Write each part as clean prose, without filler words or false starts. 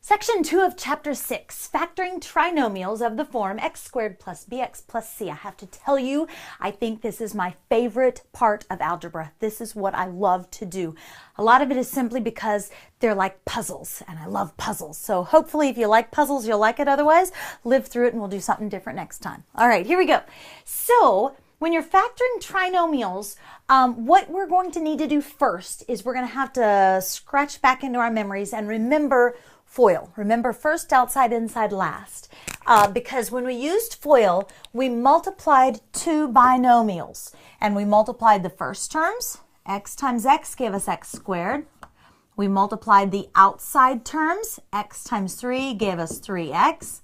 Section 2 of Chapter 6, Factoring Trinomials of the Form x squared plus bx plus c. I have to tell you, I think this is my favorite part of algebra. This is what I love to do. A lot of it is simply because they're like puzzles, and I love puzzles. So hopefully if you like puzzles, you'll like it. Otherwise, live through it and we'll do something different next time. All right, here we go. So when you're factoring trinomials, what we're going to need to do first is we're going to have to scratch back into our memories and remember FOIL. Remember first, outside, inside, last. Because when we used FOIL, we multiplied two binomials. And we multiplied the first terms. X times x gave us x squared. We multiplied the outside terms. X times 3 gave us 3x.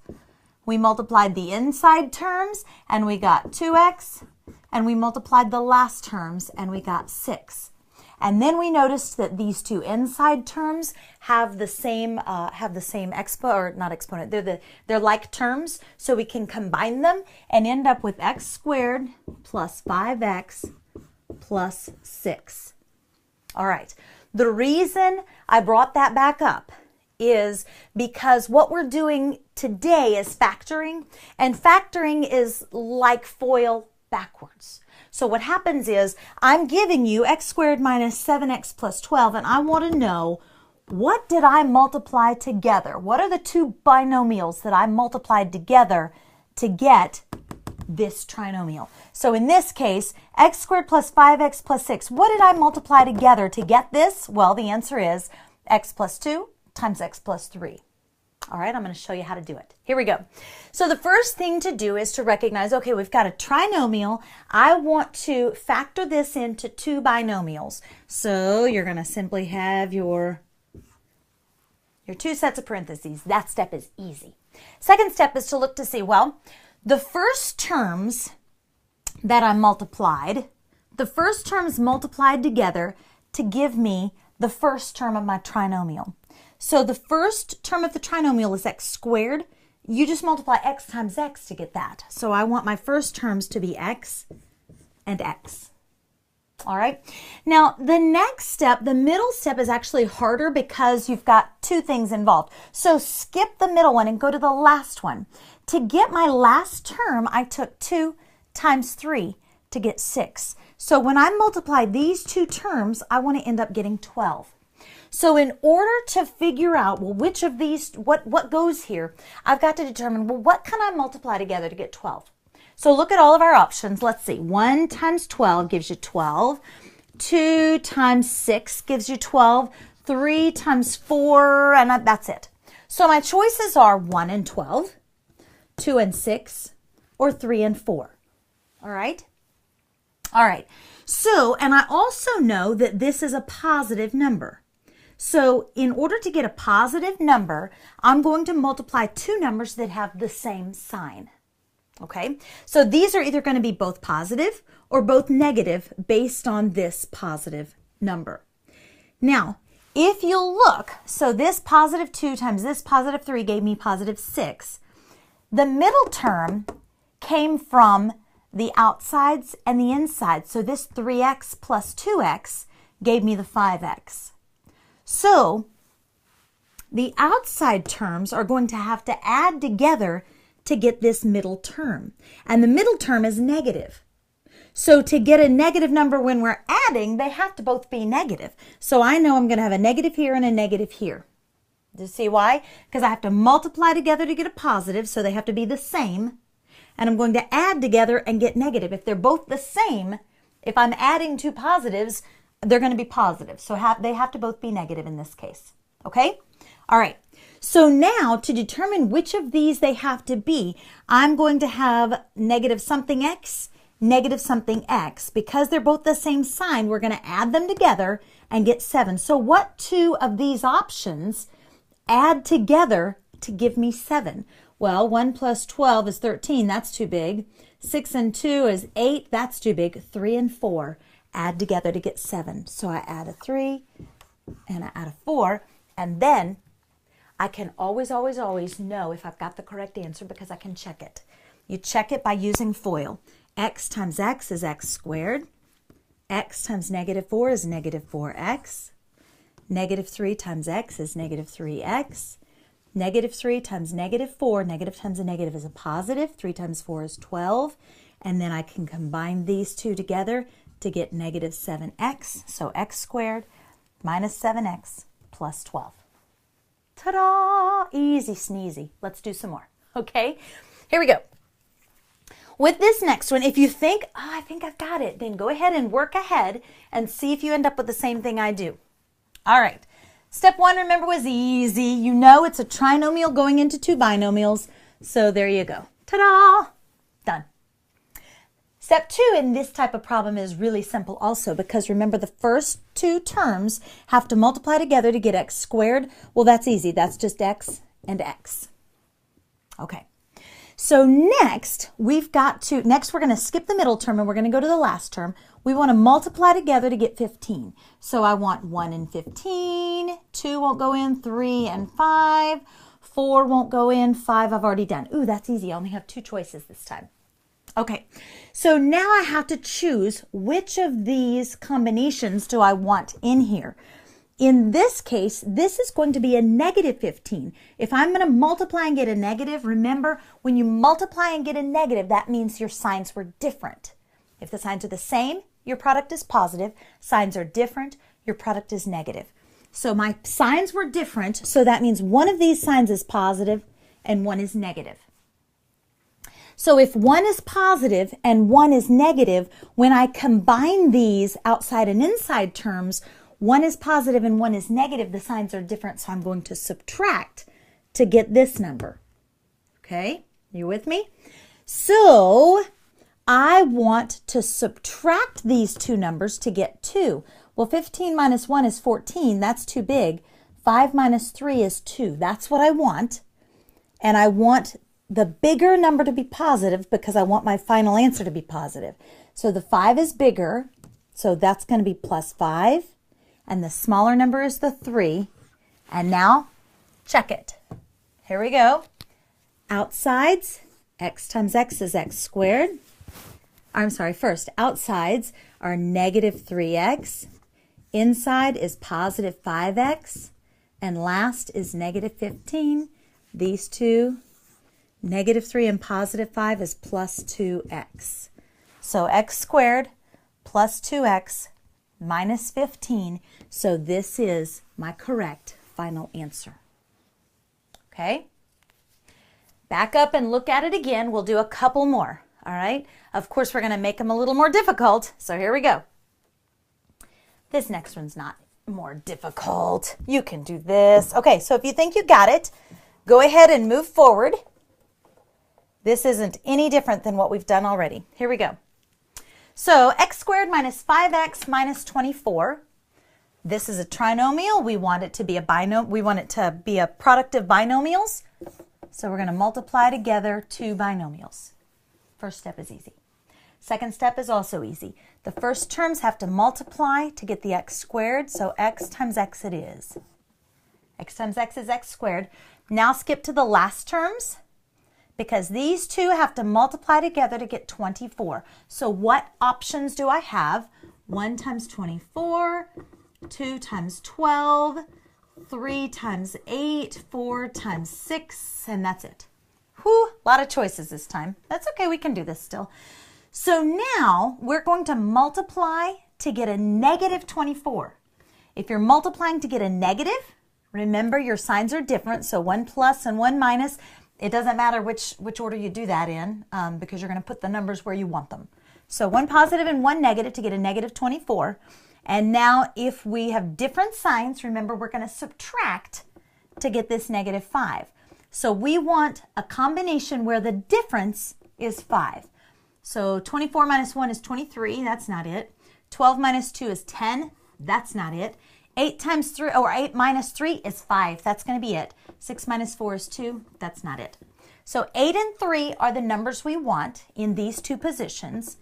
We multiplied the inside terms, and we got 2x. And we multiplied the last terms, and we got 6. And then we noticed that these two inside terms have the same exponent. They're like terms, so we can combine them and end up with x squared plus 5x plus 6. All right. The reason I brought that back up is because what we're doing today is factoring, and factoring is like FOIL backwards. So what happens is I'm giving you x squared minus 7x plus 12, and I want to know, what did I multiply together? What are the two binomials that I multiplied together to get this trinomial? So in this case, x squared plus 5x plus 6, what did I multiply together to get this? Well, the answer is x plus 2 times x plus 3. All right, I'm going to show you how to do it. Here we go. So the first thing to do is to recognize, okay, we've got a trinomial. I want to factor this into two binomials. So you're going to simply have your two sets of parentheses. That step is easy. Second step is to look to see, well, the first terms that I multiplied, the first terms multiplied together to give me the first term of my trinomial. So the first term of the trinomial is x squared. You just multiply x times x to get that. So I want my first terms to be x and x. All right. Now the next step, the middle step, is actually harder because you've got two things involved. So skip the middle one and go to the last one. To get my last term, I took 2 times 3 to get 6. So when I multiply these two terms, I want to end up getting 12. So in order to figure out, well, which of these, what goes here, I've got to determine, well, what can I multiply together to get 12? So look at all of our options. Let's see. 1 times 12 gives you 12. 2 times 6 gives you 12. 3 times 4, and that's it. So my choices are 1 and 12, 2 and 6, or 3 and 4. All right? All right. So, and I also know that this is a positive number. So in order to get a positive number, I'm going to multiply two numbers that have the same sign. Okay, so these are either going to be both positive or both negative based on this positive number. Now, if you'll look, so this positive 2 times this positive 3 gave me positive 6. The middle term came from the outsides and the insides. So this 3x plus 2x gave me the 5x. So the outside terms are going to have to add together to get this middle term. And the middle term is negative. So to get a negative number when we're adding, they have to both be negative. So I know I'm going to have a negative here and a negative here. Do you see why? Because I have to multiply together to get a positive, so they have to be the same. And I'm going to add together and get negative. If they're both the same, if I'm adding two positives, they're going to be positive. So they have to both be negative in this case. Okay? All right. So now to determine which of these they have to be, I'm going to have negative something x, negative something x. Because they're both the same sign, we're going to add them together and get 7. So what two of these options add together to give me 7? Well, 1 plus 12 is 13. That's too big. 6 and 2 is 8. That's too big. 3 and 4 add together to get 7. So I add a 3 and I add a 4, and then I can always know if I've got the correct answer because I can check it. You check it by using FOIL. X times x is x squared. X times negative 4 is negative 4x. Negative 3 times x is negative 3x. Negative 3 times negative 4, negative times a negative is a positive. 3 times 4 is 12. And then I can combine these two together to get negative 7x. So x squared minus 7x plus 12. Ta-da! Easy sneezy. Let's do some more. Okay, here we go. With this next one, if you think, oh, I think I've got it, then go ahead and work ahead and see if you end up with the same thing I do. All right. Step 1, remember, was easy. You know it's a trinomial going into two binomials. So there you go. Ta-da! Done. Step 2 in this type of problem is really simple also, because remember the first two terms have to multiply together to get x squared. Well, that's easy. That's just x and x. Okay. So next we're going to skip the middle term and we're going to go to the last term. We want to multiply together to get 15. So I want 1 and 15, 2 won't go in, 3 and 5, 4 won't go in, 5 I've already done. Ooh, that's easy. I only have 2 choices this time. Okay, so now I have to choose which of these combinations do I want in here. In this case, this is going to be a negative 15. If I'm going to multiply and get a negative, remember, when you multiply and get a negative, that means your signs were different. If the signs are the same, your product is positive. Signs are different, your product is negative. So my signs were different, so that means one of these signs is positive and one is negative. So if one is positive and one is negative, when I combine these outside and inside terms, one is positive and one is negative, the signs are different, so I'm going to subtract to get this number. Okay, you with me? So I want to subtract these two numbers to get 2. Well, 15 minus 1 is 14. That's too big. 5 minus 3 is 2. That's what I want. And I want the bigger number to be positive because I want my final answer to be positive. So the 5 is bigger, so that's going to be plus 5. And the smaller number is the 3. And now, check it. Here we go. Outsides, x times x is x squared. I'm sorry, first, outsides are negative 3x. Inside is positive 5x. And last is negative 15. These two, negative 3 and positive 5 is plus 2x. So x squared plus 2x minus 15. So this is my correct final answer. Okay? Back up and look at it again. We'll do a couple more. All right? Of course, we're going to make them a little more difficult. So here we go. This next one's not more difficult. You can do this. Okay, so if you think you got it, go ahead and move forward. This isn't any different than what we've done already. Here we go. So x squared minus 5x minus 24. This is a trinomial. We want it to be a we want it to be a product of binomials. So we're going to multiply together two binomials. First step is easy. Second step is also easy. The first terms have to multiply to get the x squared, so x times x it is. X times x is x squared. Now skip to the last terms, because these two have to multiply together to get 24. So what options do I have? 1 times 24, 2 times 12, 3 times 8, 4 times 6, and that's it. Whew, a lot of choices this time. That's okay, we can do this still. So now we're going to multiply to get a negative 24. If you're multiplying to get a negative, remember your signs are different, so 1 plus and 1 minus. It doesn't matter which order you do that in because you're going to put the numbers where you want them. So 1 positive and 1 negative to get a negative 24. And now if we have different signs, remember we're going to subtract to get this negative 5. So we want a combination where the difference is 5. So 24 minus 1 is 23. That's not it. 12 minus 2 is 10. That's not it. 8 times 3, or 8 minus 3 is 5. That's going to be it. 6 minus 4 is 2. That's not it. So 8 and 3 are the numbers we want in these two positions.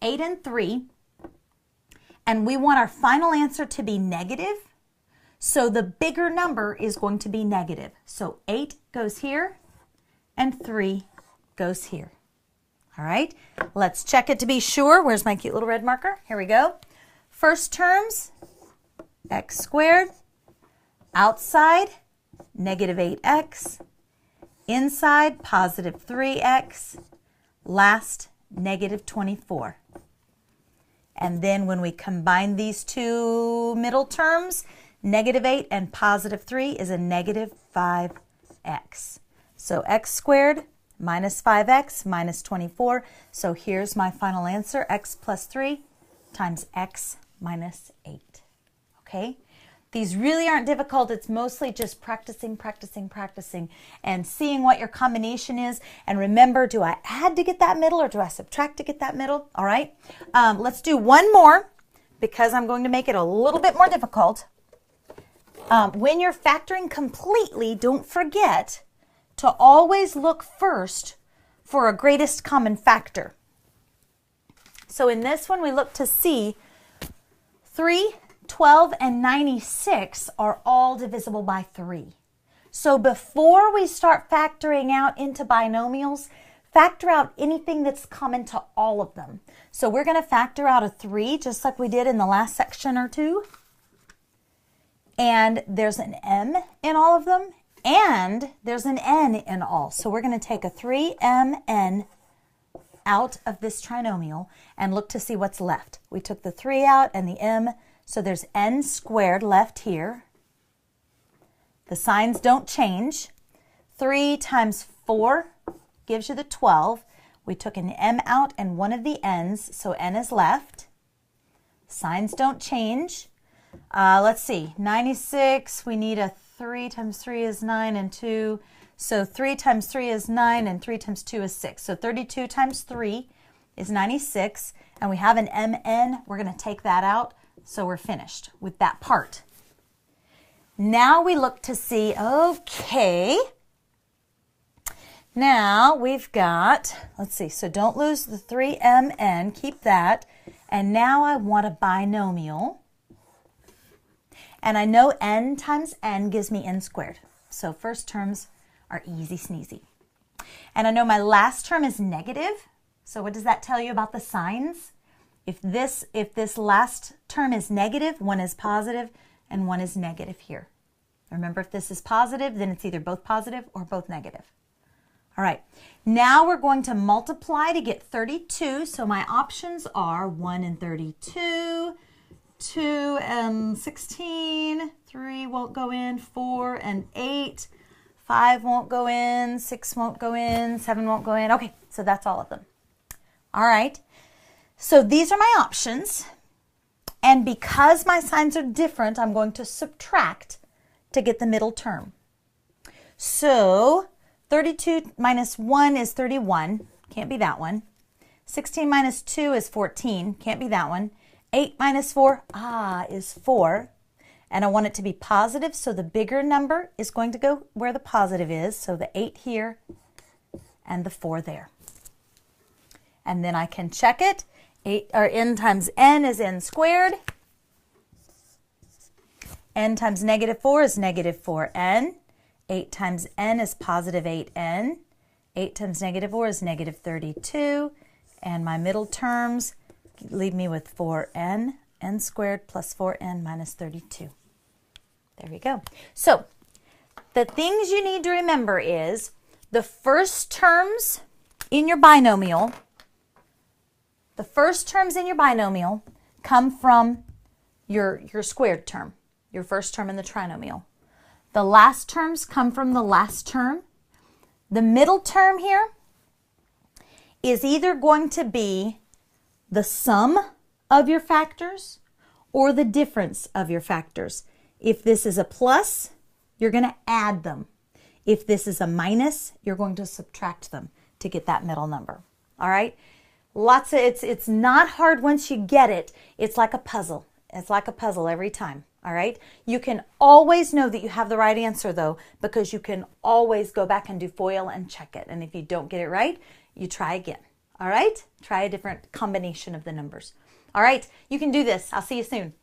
8 and 3. And we want our final answer to be negative. So the bigger number is going to be negative. So 8 goes here and 3 goes here. All right, let's check it to be sure. Where's my cute little red marker? Here we go. First terms, x squared. Outside, negative 8x, inside positive 3x, last negative 24. And then when we combine these two middle terms, negative 8 and positive 3 is a negative 5x. So x squared minus 5x minus 24. So here's my final answer, x plus 3 times x minus 8. Okay? These really aren't difficult. It's mostly just practicing, practicing, practicing, and seeing what your combination is. And remember, do I add to get that middle or do I subtract to get that middle? All right. Let's do one more because I'm going to make it a little bit more difficult. When you're factoring completely, don't forget to always look first for a greatest common factor. So in this one, we look to see 3, 12, and 96 are all divisible by 3. So before we start factoring out into binomials, factor out anything that's common to all of them. So we're going to factor out a 3 just like we did in the last section or two. And there's an m in all of them, and there's an n in all. So we're going to take a 3mn out of this trinomial and look to see what's left. We took the 3 out and the m, so there's n squared left here. The signs don't change. 3 times 4 gives you the 12. We took an m out and one of the n's, so n is left. Signs don't change. Let's see, 96, we need a 3 times 3 is 9 and 2. So 3 times 3 is 9 and 3 times 2 is 6. So 32 times 3 is 96, and we have an mn. We're going to take that out. So we're finished with that part. Now we look to see, okay, now we've got, let's see, so don't lose the 3mn, keep that. And now I want a binomial. And I know n times n gives me n squared. So first terms are easy sneezy. And I know my last term is negative. So what does that tell you about the signs? If this last term is negative, one is positive and one is negative here. Remember, if this is positive, then it's either both positive or both negative. All right, now we're going to multiply to get 32. So my options are 1 and 32, 2 and 16, 3 won't go in, 4 and 8, 5 won't go in, 6 won't go in, 7 won't go in. Okay, so that's all of them. All right. So these are my options, and because my signs are different, I'm going to subtract to get the middle term. So 32 minus 1 is 31, can't be that one. 16 minus 2 is 14, can't be that one. 8 minus 4, is 4, and I want it to be positive, so the bigger number is going to go where the positive is, so the 8 here and the 4 there. And then I can check it. 8 or n times n is n squared. N times negative 4 is negative 4n. 8 times n is positive 8n. 8 times negative 4 is negative 32. And my middle terms leave me with 4n, n squared plus 4n minus 32. There we go. So the things you need to remember is the first terms in your binomial come from your squared term, your first term in the trinomial. The last terms come from the last term. The middle term here is either going to be the sum of your factors or the difference of your factors. If this is a plus, you're going to add them. If this is a minus, you're going to subtract them to get that middle number. All right? It's not hard once you get it. It's like a puzzle. It's like a puzzle every time. All right? You can always know that you have the right answer though, because you can always go back and do FOIL and check it. And if you don't get it right, you try again. All right? Try a different combination of the numbers. All right? You can do this. I'll see you soon.